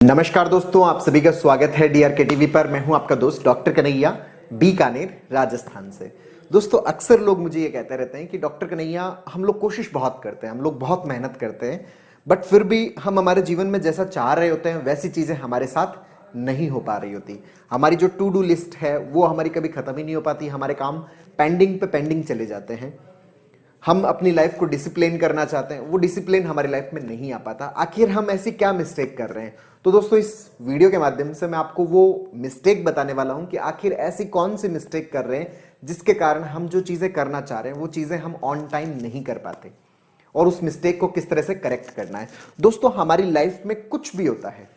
नमस्कार दोस्तों, आप सभी का स्वागत है डीआरके टीवी पर। मैं हूं आपका दोस्त डॉक्टर कन्हैया, बीकानेर राजस्थान से। दोस्तों, अक्सर लोग मुझे ये कहते रहते हैं कि डॉक्टर कन्हैया, हम लोग कोशिश बहुत करते हैं, हम लोग बहुत मेहनत करते हैं, बट फिर भी हम हमारे जीवन में जैसा चाह रहे होते हैं वैसी चीज़ें हमारे साथ नहीं हो पा रही होती। हमारी जो टू डू लिस्ट है वो हमारी कभी ख़त्म ही नहीं हो पाती, हमारे काम पेंडिंग पे पेंडिंग चले जाते हैं। हम अपनी लाइफ को डिसिप्लिन करना चाहते हैं, वो डिसिप्लिन हमारी लाइफ में नहीं आ पाता। आखिर हम ऐसी क्या मिस्टेक कर रहे हैं? तो दोस्तों, इस वीडियो के माध्यम से मैं आपको वो मिस्टेक बताने वाला हूं कि आखिर ऐसी कौन सी मिस्टेक कर रहे हैं जिसके कारण हम जो चीज़ें करना चाह रहे हैं वो चीज़ें हम ऑन टाइम नहीं कर पाते, और उस मिस्टेक को किस तरह से करेक्ट करना है। दोस्तों, हमारी लाइफ में कुछ भी होता है,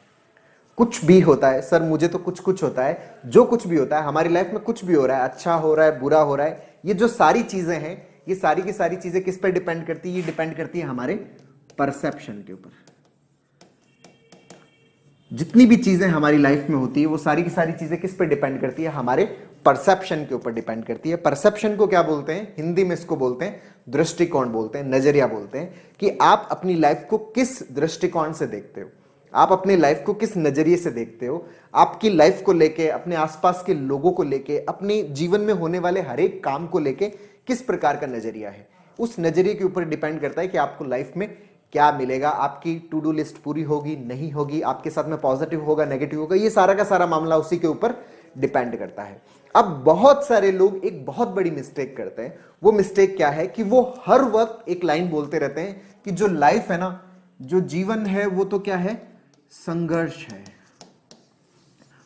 कुछ भी होता है। सर, मुझे तो कुछ कुछ होता है। जो कुछ भी होता है हमारी लाइफ में, कुछ भी हो रहा है, अच्छा हो रहा है, बुरा हो रहा है, ये जो सारी चीजें हैं, ये सारी की सारी चीजें किस पर डिपेंड करती है? ये डिपेंड करती है हमारे परसेप्शन के ऊपर। जितनी भी चीजें हमारी लाइफ में होती है वो सारी की सारी चीजें किस पर डिपेंड करती है? हमारे परसेप्शन के ऊपर डिपेंड करती है। परसेप्शन को क्या बोलते हैं? हिंदी में इसको बोलते हैं दृष्टिकोण, बोलते हैं नजरिया, बोलते हैं कि आप अपनी लाइफ को किस दृष्टिकोण से देखते हो, आप अपनी लाइफ को किस नजरिए से देखते हो। आपकी लाइफ को लेके, अपने आसपास के लोगों को लेके, अपने जीवन में होने वाले हर एक काम को लेके किस प्रकार का नजरिया है, उस नजरिए के ऊपर डिपेंड करता है कि आपको लाइफ में क्या मिलेगा। आपकी टू डू लिस्ट पूरी होगी, नहीं होगी, आपके साथ में पॉजिटिव होगा, नेगेटिव होगा, ये सारा का सारा मामला उसी के ऊपर डिपेंड करता है। अब बहुत सारे लोग एक बहुत बड़ी मिस्टेक करते हैं। वो मिस्टेक क्या है कि वो हर वक्त एक लाइन बोलते रहते हैं कि जो लाइफ है ना, जो जीवन है, वो तो क्या है? संघर्ष है।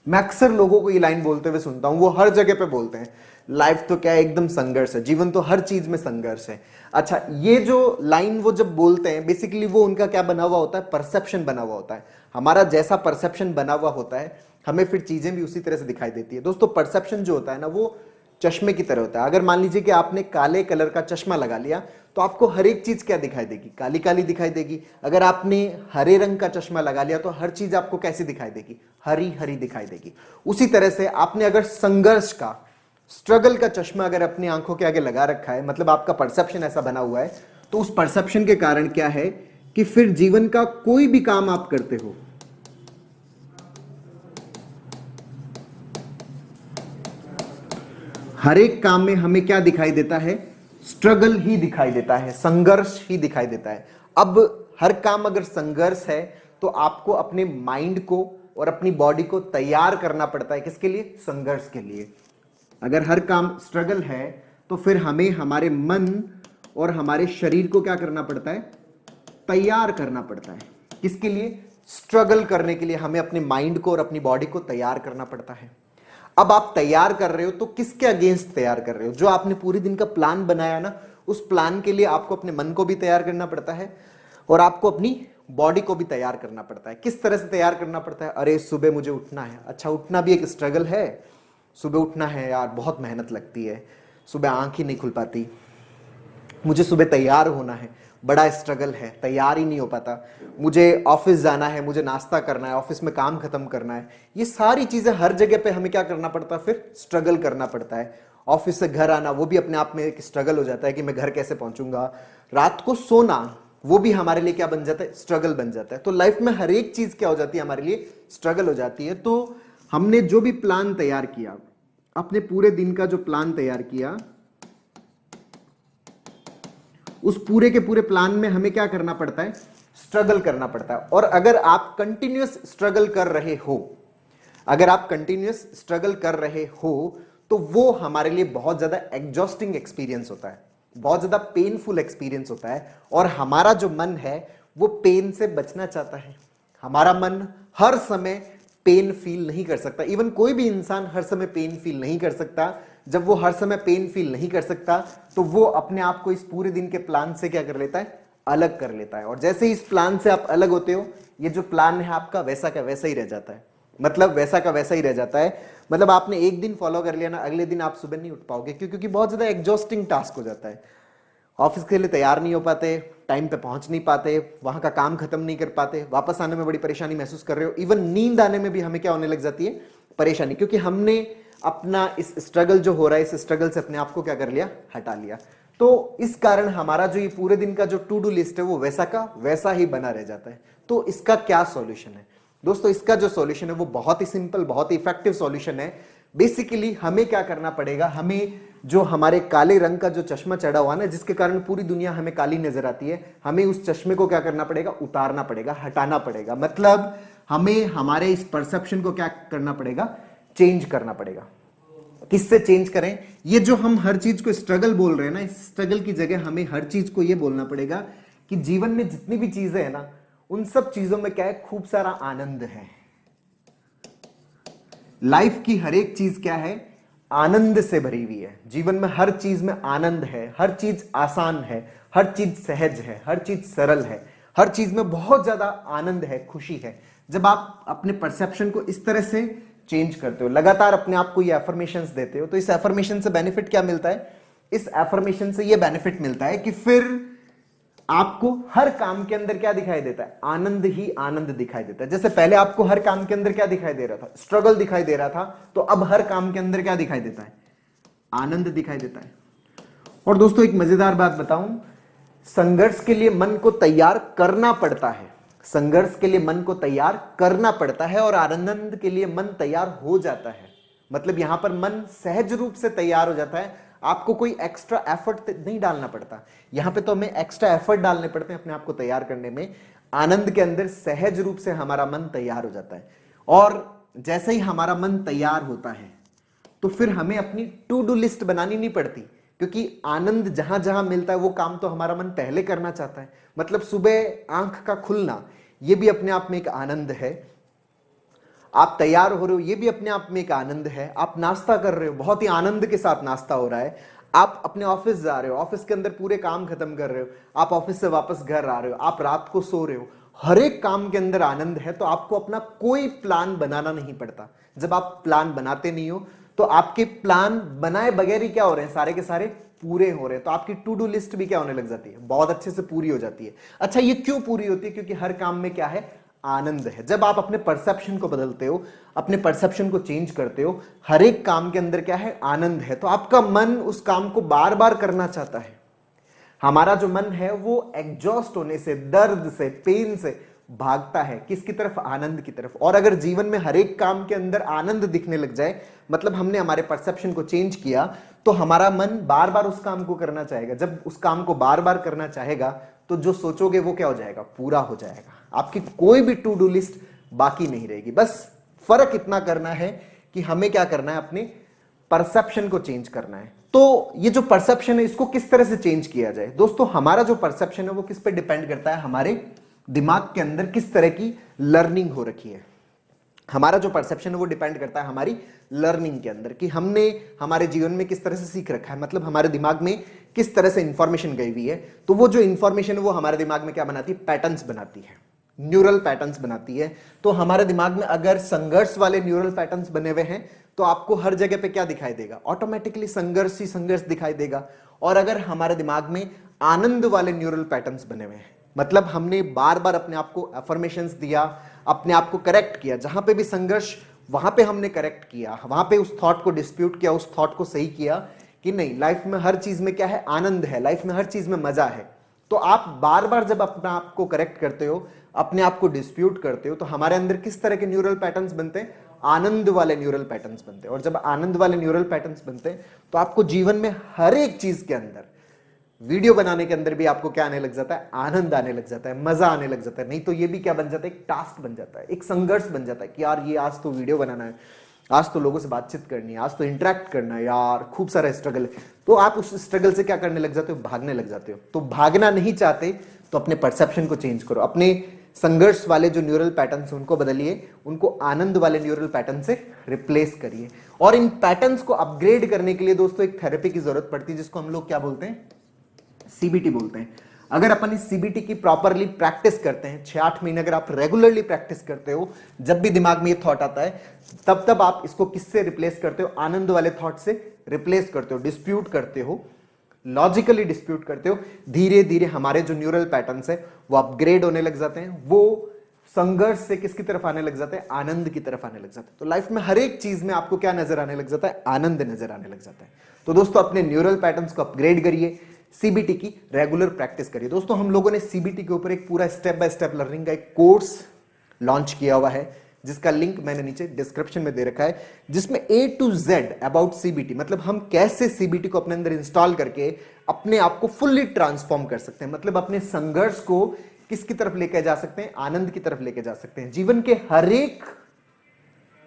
मैं अक्सर लोगों को ये लाइन बोलते हुए सुनता हूं, वो हर जगह पे बोलते हैं लाइफ तो क्या है, एकदम संघर्ष है, जीवन तो हर चीज में संघर्ष है। अच्छा, ये जो लाइन वो जब बोलते हैं, बेसिकली वो उनका क्या बना हुआ होता है? परसेप्शन बना हुआ होता है। हमारा जैसा परसेप्शन बना हुआ होता है, हमें फिर चीजें भी उसी तरह से दिखाई देती है। दोस्तों, परसेप्शन जो होता है ना, वो चश्मे की तरह होता है। अगर मान लीजिए कि आपने काले कलर का चश्मा लगा लिया तो आपको हर एक चीज क्या दिखाई देगी? काली काली दिखाई देगी। अगर आपने हरे रंग का चश्मा लगा लिया तो हर चीज आपको कैसी दिखाई देगी? हरी हरी दिखाई देगी। उसी तरह से आपने अगर संघर्ष का, स्ट्रगल का चश्मा अगर अपनी आंखों के आगे लगा रखा है, मतलब आपका परसेप्शन ऐसा बना हुआ है, तो उस परसेप्शन के कारण क्या है कि फिर जीवन का कोई भी काम आप करते हो, हर एक काम में हमें क्या दिखाई देता है? स्ट्रगल ही दिखाई देता है, संघर्ष ही दिखाई देता है। अब हर काम अगर संघर्ष है तो आपको अपने माइंड को और अपनी बॉडी को तैयार करना पड़ता है। किसके लिए? संघर्ष के लिए। अगर हर काम स्ट्रगल है तो फिर हमें हमारे मन और हमारे शरीर को क्या करना पड़ता है? तैयार करना पड़ता है। किसके लिए? स्ट्रगल करने के लिए हमें अपने माइंड को और अपनी बॉडी को तैयार करना पड़ता है। अब आप तैयार कर रहे हो तो किसके अगेंस्ट तैयार कर रहे हो? जो आपने पूरे दिन का प्लान बनाया ना, उस प्लान के लिए आपको अपने मन को भी तैयार करना पड़ता है और आपको अपनी बॉडी को भी तैयार करना पड़ता है। किस तरह से तैयार करना पड़ता है? अरे, सुबह मुझे उठना है। अच्छा, उठना भी एक स्ट्रगल है। सुबह उठना है यार, बहुत मेहनत लगती है, सुबह आंख ही नहीं खुल पाती। मुझे सुबह तैयार होना है, बड़ा स्ट्रगल है, तैयार ही नहीं हो पाता। मुझे ऑफिस जाना है, मुझे नाश्ता करना है, ऑफिस में काम खत्म करना है। ये सारी चीजें हर जगह पे हमें क्या करना पड़ता है? फिर स्ट्रगल करना पड़ता है। ऑफिस से घर आना, वो भी अपने आप में एक स्ट्रगल हो जाता है कि मैं घर कैसे पहुंचूंगा। रात को सोना, वो भी हमारे लिए क्या बन जाता है? स्ट्रगल बन जाता है। तो लाइफ में हर एक चीज क्या हो जाती है? हमारे लिए स्ट्रगल हो जाती है। तो हमने जो भी प्लान तैयार किया, अपने पूरे दिन का जो प्लान तैयार किया, उस पूरे के पूरे प्लान में हमें क्या करना पड़ता है? स्ट्रगल करना पड़ता है। और अगर आप कंटिन्यूअस स्ट्रगल कर रहे हो, अगर आप कंटिन्यूअस स्ट्रगल कर रहे हो तो वो हमारे लिए बहुत ज्यादा एग्जॉस्टिंग एक्सपीरियंस होता है, बहुत ज्यादा पेनफुल एक्सपीरियंस होता है। और हमारा जो मन है वो पेन से बचना चाहता है। हमारा मन हर समय पेन फील नहीं कर सकता। इवन कोई भी इंसान हर समय पेन फील नहीं कर सकता। जब वो हर समय पेन फील नहीं कर सकता तो वो अपने आप को इस पूरे दिन के प्लान से क्या कर लेता है? अलग कर लेता है। और जैसे ही इस प्लान से आप अलग होते हो, ये जो प्लान है आपका वैसा का वैसा ही रह जाता है। मतलब वैसा का वैसा ही रह जाता है। मतलब आपने एक दिन फॉलो कर लिया ना, अगले दिन आप सुबह नहीं उठ पाओगे, क्योंकि बहुत ज्यादा एग्जॉस्टिंग टास्क हो जाता है। ऑफिस के लिए तैयार नहीं हो पाते, टाइम पे पहुंच नहीं पाते, वहां का काम खत्म नहीं कर पाते, वापस आने में बड़ी परेशानी महसूस कर रहे हो। इवन नींद आने में भी हमें क्या होने लग जाती है? परेशानी, क्योंकि हमने अपना इस स्ट्रगल जो हो रहा है, इस स्ट्रगल से अपने आप को क्या कर लिया? हटा लिया। तो इस कारण हमारा जो ये पूरे दिन का जो टू डू लिस्ट है वो वैसा का वैसा ही बना रह जाता है। तो इसका क्या सॉल्यूशन है? दोस्तों इसका जो सॉल्यूशन है वो बहुत ही सिंपल, बहुत ही इफेक्टिव सॉल्यूशन है। बेसिकली हमें क्या करना पड़ेगा, हमें जो हमारे काले रंग का जो चश्मा चढ़ा हुआ ना, जिसके कारण पूरी दुनिया हमें काली नजर आती है, हमें उस चश्मे को क्या करना पड़ेगा, उतारना पड़ेगा, हटाना पड़ेगा। मतलब हमें हमारे इस परसेप्शन को क्या करना पड़ेगा, चेंज करना पड़ेगा। किससे चेंज करें, ये जो हम हर चीज को स्ट्रगल बोल रहे हैं ना, इस स्ट्रगल की जगह हमें हर चीज को ये बोलना पड़ेगा कि जीवन में जितनी भी चीजें हैं ना, उन सब चीजों में क्या है, खूब सारा आनंद है। लाइफ की हर एक चीज क्या है, आनंद से भरी हुई है। जीवन में हर चीज में आनंद है, हर चीज आसान है, हर चीज सहज है, हर चीज सरल है, हर चीज में बहुत ज्यादा आनंद है, खुशी है। जब आप अपने परसेप्शन को इस तरह से चेंज करते हो, लगातार अपने आप को ये एफर्मेशंस देते हो, तो इस एफर्मेशन से बेनिफिट क्या मिलता है, इस एफर्मेशन से ये बेनिफिट मिलता है कि फिर आपको हर काम के अंदर क्या दिखाई देता है, आनंद ही आनंद दिखाई देता है। जैसे पहले आपको हर काम के अंदर क्या दिखाई दे रहा था, स्ट्रगल दिखाई दे रहा था, तो अब हर काम के अंदर क्या दिखाई देता है, आनंद दिखाई देता है। और दोस्तों एक मजेदार बात बताऊं, संघर्ष के लिए मन को तैयार करना पड़ता है, संघर्ष के लिए मन को तैयार करना पड़ता है, और आनंद के लिए मन तैयार हो जाता है। मतलब यहां पर मन सहज रूप से तैयार हो जाता है, आपको कोई एक्स्ट्रा एफर्ट नहीं डालना पड़ता। यहां पे तो हमें एक्स्ट्रा एफर्ट डालने पड़ते हैं अपने आप को तैयार करने में। आनंद के अंदर सहज रूप से हमारा मन तैयार हो जाता है, और जैसे ही हमारा मन तैयार होता है तो फिर हमें अपनी टू डू लिस्ट बनानी नहीं पड़ती, क्योंकि आनंद जहां जहां मिलता है वो काम तो हमारा मन पहले करना चाहता है। मतलब सुबह आंख का खुलना, ये भी अपने आप में एक आनंद है। आप तैयार हो रहे हो, ये भी अपने आप में एक आनंद है। आप नाश्ता कर रहे हो, बहुत ही आनंद के साथ नाश्ता हो रहा है। आप अपने ऑफिस जा रहे हो, ऑफिस के अंदर पूरे काम खत्म कर रहे हो, आप ऑफिस से वापस घर आ रहे हो, आप रात को सो रहे हो, हर एक काम के अंदर आनंद है। तो आपको अपना कोई प्लान बनाना नहीं पड़ता। जब आप प्लान बनाते नहीं हो तो आपके प्लान बनाए बगैर ही क्या हो रहे हैं, सारे के सारे पूरे हो रहे हैं। तो आपकी टू डू लिस्ट भी क्या होने लग जाती है, बहुत अच्छे से पूरी हो जाती है। अच्छा, ये क्यों पूरी होती है, क्योंकि हर काम में क्या है, आनंद है। जब आप अपने परसेप्शन को बदलते हो, अपने परसेप्शन को चेंज करते हो, हर एक काम के अंदर क्या है, आनंद है, तो आपका मन उस काम को बार बार करना चाहता है। हमारा जो मन है वो एग्जॉस्ट होने से, दर्द से, पेन से भागता है किसकी तरफ, आनंद की तरफ। और अगर जीवन में हर एक काम के अंदर आनंद दिखने लग जाए, मतलब हमने हमारे परसेप्शन को चेंज किया, तो हमारा मन बार बार उस काम को करना चाहेगा। जब उस काम को बार बार करना चाहेगा तो जो सोचोगे वो क्या हो जाएगा, पूरा हो जाएगा। आपकी कोई भी टू डू लिस्ट बाकी नहीं रहेगी। बस फर्क इतना करना है कि हमें क्या करना है, अपने परसेप्शन को चेंज करना है। तो ये जो परसेप्शन है इसको किस तरह से चेंज किया जाए, दोस्तों हमारा जो परसेप्शन है वो किस पे डिपेंड करता है, हमारे दिमाग के अंदर किस तरह की लर्निंग हो रखी है। हमारा जो परसेप्शन है वो डिपेंड करता है हमारी लर्निंग के अंदर, कि हमने हमारे जीवन में किस तरह से सीख रखा है, मतलब हमारे दिमाग में किस तरह से इंफॉर्मेशन गई हुई है। तो वो जो इंफॉर्मेशन है वो हमारे दिमाग में क्या बनाती है, पैटर्न्स बनाती है, न्यूरल पैटर्न्स बनाती है। तो हमारे दिमाग में अगर संघर्ष वाले न्यूरल पैटर्न्स बने हुए हैं तो आपको हर जगह पे क्या दिखाई देगा, ऑटोमेटिकली संघर्ष ही संघर्ष दिखाई देगा। और अगर हमारे दिमाग में आनंद वाले न्यूरल पैटर्न्स बने हुए हैं, मतलब हमने बार बार अपने आप को अफर्मेशंस दिया, अपने आप को करेक्ट किया, जहां पे भी संघर्ष वहां पे हमने करेक्ट किया, वहां पे उस थॉट को डिस्प्यूट किया, उस थॉट को सही किया कि नहीं, लाइफ में हर चीज में क्या है, आनंद है, लाइफ में हर चीज में मजा है। तो आप बार बार जब अपने आप को करेक्ट करते हो, अपने आप को डिस्प्यूट करते हो, तो हमारे अंदर किस तरह के न्यूरल पैटर्न्स बनते हैं, आनंद वाले न्यूरल पैटर्न्स बनते हैं। और जब आनंद वाले न्यूरल पैटर्न्स बनते हैं तो आपको जीवन में हर एक चीज के अंदर, वीडियो बनाने के अंदर भी आपको क्या आने लग जाता है, आनंद आने लग जाता है, मजा आने लग जाता है। नहीं तो ये भी क्या बन जाता है, एक टास्क बन जाता है, एक संघर्ष बन जाता है कि यार ये आज तो वीडियो बनाना है, आज तो लोगों से बातचीत करनी है, आज तो इंटरेक्ट करना है, यार खूब सारा स्ट्रगल है। तो आप उस स्ट्रगल से क्या करने लग जाते हो, भागने लग जाते हो। तो भागना नहीं चाहते तो अपने परसेप्शन को चेंज करो, अपने संघर्ष वाले जो न्यूरल पैटर्न्स उनको बदलिए, उनको आनंद वाले न्यूरल पैटर्न से रिप्लेस करिए। और इन पैटर्न्स को अपग्रेड करने के लिए दोस्तों एक थेरेपी की जरूरत पड़ती है, जिसको हम लोग क्या बोलते हैं, सीबीटी बोलते हैं। अगर अपन इस सीबीटी की प्रॉपरली प्रैक्टिस करते हैं, 6-8 महीने अगर आप रेगुलरली प्रैक्टिस करते हो, जब भी दिमाग में ये थॉट आता है तब तब आप इसको किससे रिप्लेस करते हो, आनंद वाले थॉट से रिप्लेस करते हो, डिस्प्यूट करते हो, लॉजिकली डिस्प्यूट करते हो। धीरे धीरे हमारे जो न्यूरल पैटर्न्स है वो अपग्रेड होने लग जाते हैं, वो संघर्ष से किसकी तरफ आने लग जाते हैं, आनंद की तरफ आने लग जाते हैं। तो लाइफ में हर एक चीज में आपको क्या नजर आने लग जाता है, आनंद नजर आने लग जाता है। तो दोस्तों अपने न्यूरल पैटर्न्स को अपग्रेड करिए, सीबीटी की रेगुलर प्रैक्टिस करिए। दोस्तों हम लोगों ने सीबीटी के ऊपर एक पूरा स्टेप बाय स्टेप लर्निंग का एक कोर्स लॉन्च किया हुआ है, जिसका लिंक मैंने नीचे डिस्क्रिप्शन में दे रखा है, जिसमें A to Z about CBT, मतलब हम कैसे CBT को अपने अंदर इंस्टॉल करके अपने आप को फुल्ली ट्रांसफॉर्म कर सकते हैं, मतलब अपने संघर्ष को किसकी तरफ लेके जा सकते हैं, आनंद की तरफ लेके जा सकते हैं। जीवन के हर एक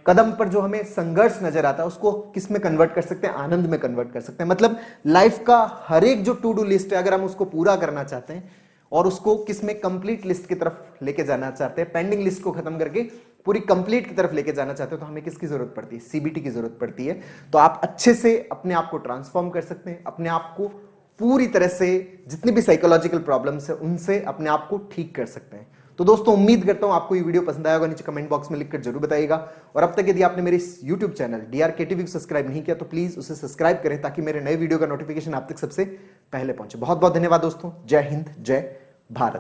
कदम पर जो हमें संघर्ष नजर आता है उसको किस में कन्वर्ट कर सकते हैं, आनंद में कन्वर्ट कर सकते हैं। मतलब लाइफ का हर एक जो टू डू लिस्ट है, अगर हम उसको पूरा करना चाहते हैं और उसको किस में कंप्लीट लिस्ट की तरफ लेके जाना चाहते हैं, पेंडिंग लिस्ट को खत्म करके पूरी कंप्लीट की तरफ लेके जाना चाहते हो, तो हमें किसकी जरूरत पड़ती है, CBT की जरूरत पड़ती है। तो आप अच्छे से अपने आप को ट्रांसफॉर्म कर सकते हैं, अपने आप को पूरी तरह से जितनी भी साइकोलॉजिकल प्रॉब्लम्स है उनसे अपने आप को ठीक कर सकते हैं। तो दोस्तों उम्मीद करता हूं आपको ये वीडियो पसंद आया होगा, नीचे कमेंट बॉक्स में लिखकर जरूर बताइएगा। और अब तक यदि आपने मेरे इस YouTube चैनल DRKTV को सब्सक्राइब नहीं किया तो प्लीज उसे सब्सक्राइब करें, ताकि मेरे नए वीडियो का नोटिफिकेशन आप तक सबसे पहले पहुंचे। बहुत बहुत धन्यवाद दोस्तों। जय हिंद, जय भारत।